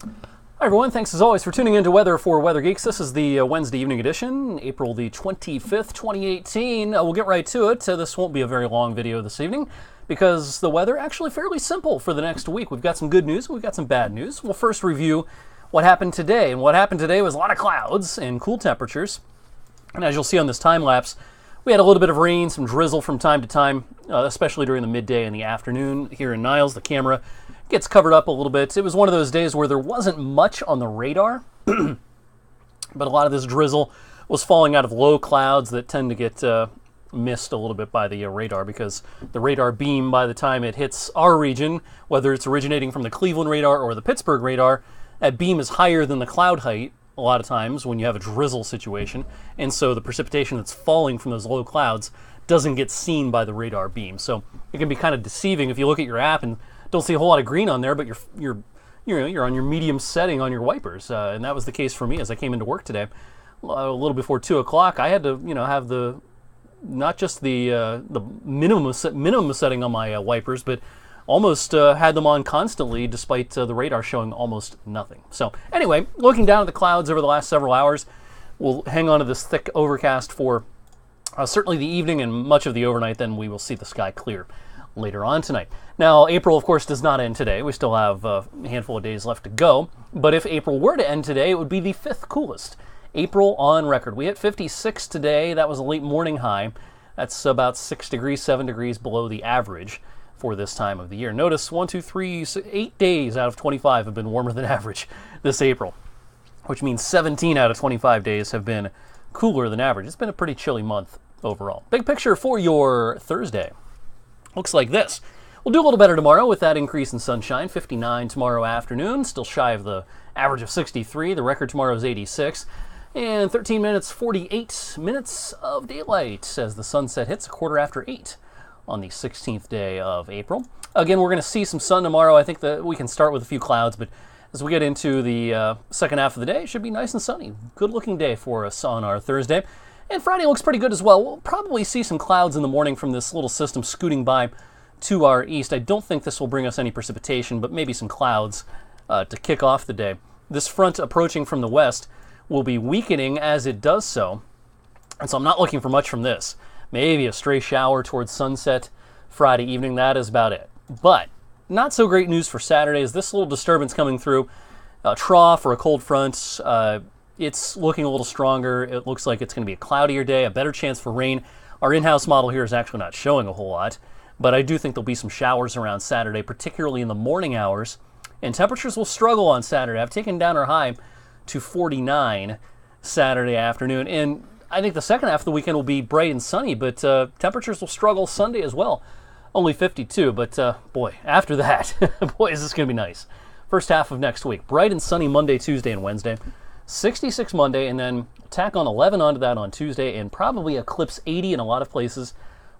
Hi everyone, thanks as always for tuning in to Weather for Weather Geeks. This is the Wednesday evening edition, April the 25th, 2018. We'll get right to it. This won't be a very long video this evening because the weather actually fairly simple for the next week. We've got some good news, we've got some bad news. We'll first review what happened today. And what happened today was a lot of clouds and cool temperatures. And as you'll see on this time lapse, we had a little bit of rain, some drizzle from time to time, especially during the midday and the afternoon here in Niles. The camera gets covered up a little bit. It was one of those days where there wasn't much on the radar, but a lot of this drizzle was falling out of low clouds that tend to get missed a little bit by the radar, because the radar beam, by the time it hits our region, whether it's originating from the Cleveland radar or the Pittsburgh radar, that beam is higher than the cloud height a lot of times when you have a drizzle situation, and so the precipitation that's falling from those low clouds doesn't get seen by the radar beam. So it can be kind of deceiving if you look at your app and don't see a whole lot of green on there, but you're on your medium setting on your wipers, and that was the case for me as I came into work today. A little before 2 o'clock, I had to have the not just the minimum setting on my wipers, but almost had them on constantly, despite the radar showing almost nothing. So anyway, looking down at the clouds over the last several hours, we'll hang on to this thick overcast for certainly the evening and much of the overnight. Then we will see the sky clear later on tonight. Now, April, of course, does not end today. We still have a handful of days left to go. But if April were to end today, it would be the 5th coolest April on record. We hit 56 today. That was a late morning high. That's about 6 degrees, 7 degrees below the average for this time of the year. Notice 8 days out of 25 have been warmer than average this April, which means 17 out of 25 days have been cooler than average. It's been a pretty chilly month overall. Big picture for your Thursday looks like this. We'll do a little better tomorrow with that increase in sunshine. 59 tomorrow afternoon, still shy of the average of 63. The record tomorrow is 86. And 13 minutes, 48 minutes of daylight as the sunset hits 8:15 on the 16th day of April. Again, we're going to see some sun tomorrow. I think that we can start with a few clouds, but as we get into the second half of the day, it should be nice and sunny. Good looking day for us on our Thursday. And Friday looks pretty good as well. We'll probably see some clouds in the morning from this little system scooting by to our east. I don't think this will bring us any precipitation, but maybe some clouds to kick off the day. This front approaching from the west will be weakening as it does so, and so I'm not looking for much from this. Maybe a stray shower towards sunset Friday evening. That is about it. But not so great news for Saturday is this little disturbance coming through, a trough or a cold front. It's looking a little stronger. It looks like it's going to be a cloudier day, a better chance for rain. Our in-house model here is actually not showing a whole lot, but I do think there'll be some showers around Saturday, particularly in the morning hours. And temperatures will struggle on Saturday. I've taken down our high to 49 Saturday afternoon. And I think the second half of the weekend will be bright and sunny, but temperatures will struggle Sunday as well. Only 52, but boy, after that, boy, is this going to be nice. First half of next week, bright and sunny Monday, Tuesday, and Wednesday. 66 Monday, and then tack on 11 onto that on Tuesday, and probably eclipse 80 in a lot of places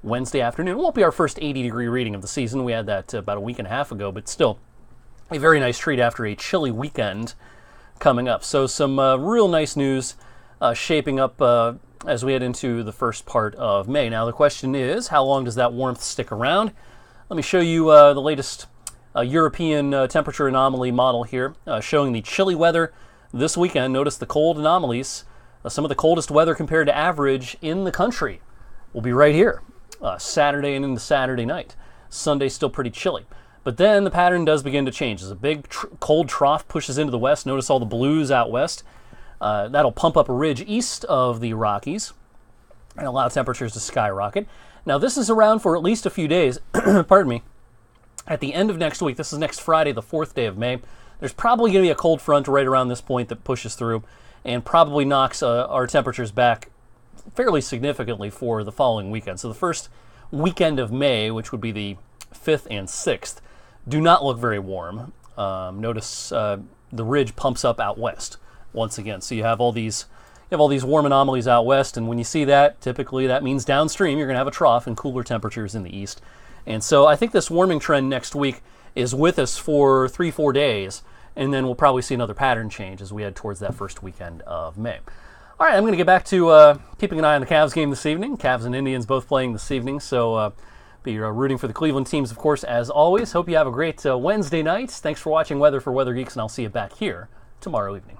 Wednesday afternoon. It won't be our first 80-degree reading of the season. We had that about a week and a half ago, but still a very nice treat after a chilly weekend coming up. So some real nice news shaping up as we head into the first part of May. Now the question is, how long does that warmth stick around? Let me show you the latest European temperature anomaly model here, showing the chilly weather this weekend. Notice the cold anomalies. Some of the coldest weather compared to average in the country will be right here. Saturday and into Saturday night. Sunday still pretty chilly. But then the pattern does begin to change. As a big cold trough pushes into the west, notice all the blues out west. That'll pump up a ridge east of the Rockies and allow temperatures to skyrocket. Now this is around for at least a few days. Pardon me. At the end of next week, this is next Friday, the 4th day of May, there's probably going to be a cold front right around this point that pushes through and probably knocks our temperatures back fairly significantly for the following weekend. So the first weekend of May, which would be the 5th and 6th, do not look very warm. Notice the ridge pumps up out west once again. So you have all these warm anomalies out west, and when you see that, typically that means downstream you're going to have a trough and cooler temperatures in the east. And so I think this warming trend next week is with us for 3-4 days, and then we'll probably see another pattern change as we head towards that first weekend of May. All right, I'm going to get back to keeping an eye on the Cavs game this evening. Cavs and Indians both playing this evening, so Be rooting for the Cleveland teams, of course, as always. Hope you have a great Wednesday night. Thanks for watching Weather for Weather Geeks, and I'll see you back here tomorrow evening.